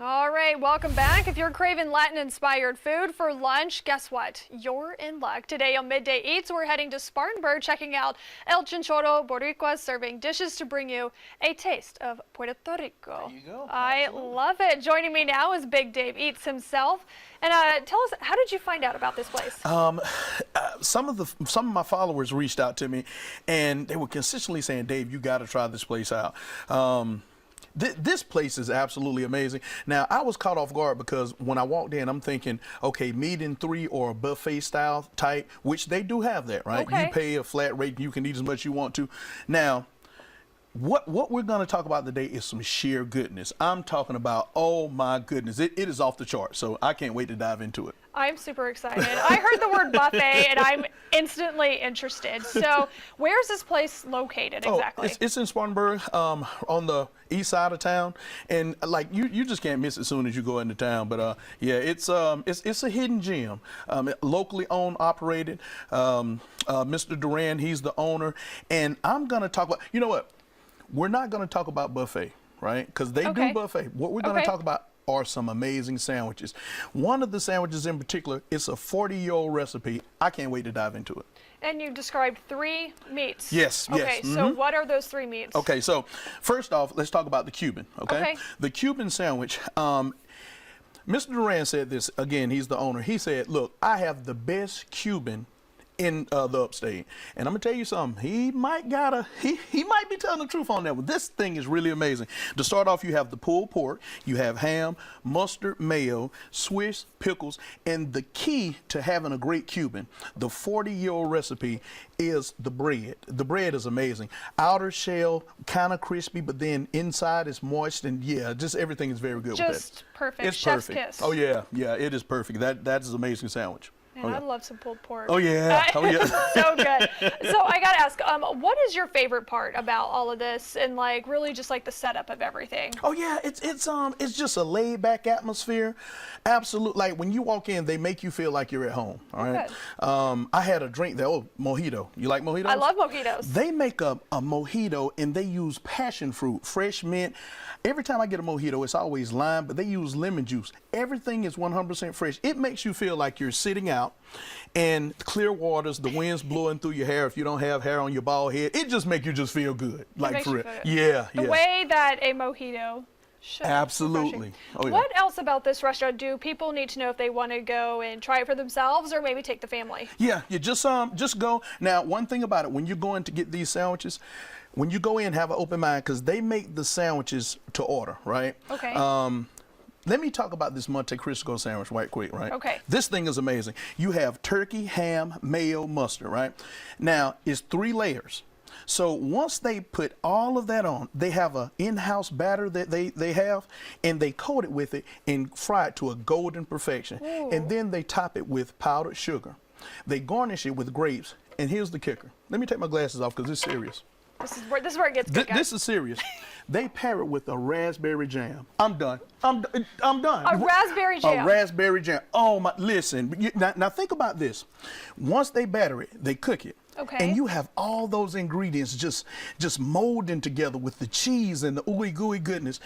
All right, welcome back. If you're craving Latin-inspired food for lunch, guess what? You're in luck. Today on Midday Eats, we're heading to Spartanburg, checking out El Chinchorro Boricua, serving dishes to bring you a taste of Puerto Rico. There you go. I love it. Joining me now is Big Dave Eats himself. And tell us, how did you find out about this place? Some of my followers reached out to me, and they were consistently saying, "Dave, you got to try this place out." This place is absolutely amazing. Now, I was caught off guard because when I walked in, I'm thinking, okay, meat in three or a buffet style type, which they do have that, right? Okay. You pay a flat rate, you can eat as much as you want to. Now, what we're going to talk about today is some sheer goodness. I'm talking about, oh my goodness, it is off the chart. So I can't wait to dive into it. I'm super excited. I heard the word buffet and I'm instantly interested. So where's this place located exactly? Oh, it's in Spartanburg, on the east side of town, and like you just can't miss it as soon as you go into town. But yeah, it's a hidden gem, locally owned, operated. Mr. Duran, he's the owner, and I'm gonna talk about. You know what? We're not gonna talk about buffet, right? Because they do buffet. What we're gonna talk about are some amazing sandwiches. One of the sandwiches in particular, it's a 40-year-old recipe. I can't wait to dive into it. And you described 3 meats. Yes, yes. Okay, so what are those 3 meats? Okay, so first off, let's talk about the Cuban, okay? The Cuban sandwich, Mr. Duran said this, again, he's the owner. He said, look, I have the best Cuban in the upstate, and I'm gonna tell you something. He might be telling the truth on that one. This thing is really amazing. To start off, you have the pulled pork, you have ham, mustard, mayo, Swiss, pickles, and the key to having a great Cuban, the 40-year-old recipe, is the bread. The bread is amazing. Outer shell kind of crispy, but then inside is moist, and yeah, just everything is very good with that. Just perfect. It's Chef's perfect. kiss. Oh yeah, yeah, it is perfect. That is an amazing sandwich. Man, I love some pulled pork. Oh yeah, oh yeah. So good. So I gotta ask, what is your favorite part about all of this, and like really just like the setup of everything? Oh yeah, it's just a laid back atmosphere. Absolute, like when you walk in, they make you feel like you're at home. All right. I had a drink there. Oh, mojito. You like mojitos? I love mojitos. They make a mojito and they use passion fruit, fresh mint. Every time I get a mojito, it's always lime, but they use lemon juice. Everything is 100% fresh. It makes you feel like you're sitting out and clear waters, the wind's blowing through your hair if you don't have hair on your bald head. It just makes you just feel good. Like for real. Yeah, the way that a mojito should. Absolutely. Oh, yeah. What else about this restaurant do people need to know if they want to go and try it for themselves, or maybe take the family? Yeah, you just go. Now, one thing about it, when you're going to get these sandwiches, when you go in, have an open mind, because they make the sandwiches to order, right? Okay. Let me talk about this Monte Cristo sandwich right quick, right? Okay. This thing is amazing. You have turkey, ham, mayo, mustard, right? Now, it's 3 layers. So once they put all of that on, they have an in-house batter that they have, and they coat it with it and fry it to a golden perfection. Ooh. And then they top it with powdered sugar. They garnish it with grapes, and here's the kicker. Let me take my glasses off because it's serious. This is where it gets good, guys. This is serious. They pair it with a raspberry jam. I'm done. I'm done. A raspberry jam. A raspberry jam. Oh my! Listen. Now think about this. Once they batter it, they cook it. Okay. And you have all those ingredients just molding together with the cheese and the ooey gooey goodness,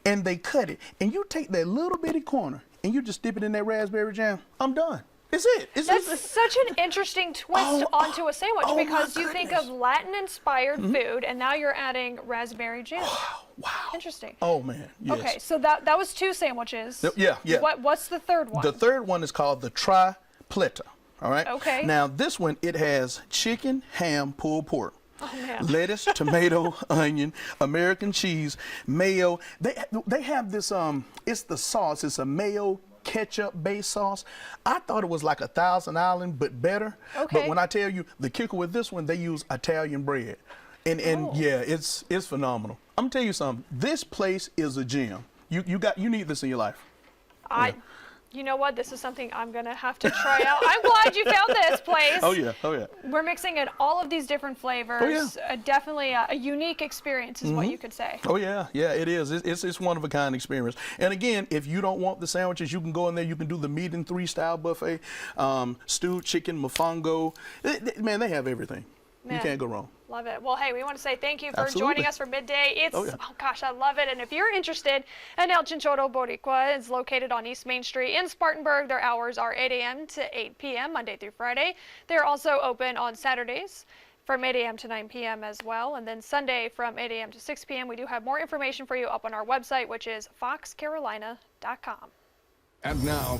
and they cut it. And you take that little bitty corner and you just dip it in that raspberry jam. I'm done. It's it. That's such an interesting twist onto a sandwich, because you think of Latin-inspired food, and now you're adding raspberry jam. Wow. Interesting. Oh, man. Yes. Okay, so that was 2 sandwiches. Yeah. What's the third one? The third one is called the tripleta. All right? Okay. Now, this one, it has chicken, ham, pulled pork. Oh, man. Lettuce, tomato, onion, American cheese, mayo. They have this, it's the sauce. It's a mayo ketchup-based sauce. I thought it was like a Thousand Island, but better. Okay. But when I tell you, the kicker with this one, they use Italian bread. And yeah, it's phenomenal. I'm gonna tell you something. This place is a gem. You need this in your life. You know what? This is something I'm going to have to try out. I'm glad you found this place. Oh, yeah. Oh, yeah. We're mixing in all of these different flavors. Oh, yeah. Definitely a unique experience is what you could say. Oh, yeah. Yeah, it is. It's one of a kind experience. And again, if you don't want the sandwiches, you can go in there. You can do the meat in 3 style buffet, stewed chicken, mofongo. Man, they have everything. Man. You can't go wrong. Love it. Well, hey, we want to say thank you for joining us for Midday. It's, oh gosh, I love it. And if you're interested, El Chinchorro Boricua is located on East Main Street in Spartanburg. Their hours are 8 a.m. to 8 p.m. Monday through Friday. They're also open on Saturdays from 8 a.m. to 9 p.m. as well. And then Sunday from 8 a.m. to 6 p.m. We do have more information for you up on our website, which is foxcarolina.com. And now,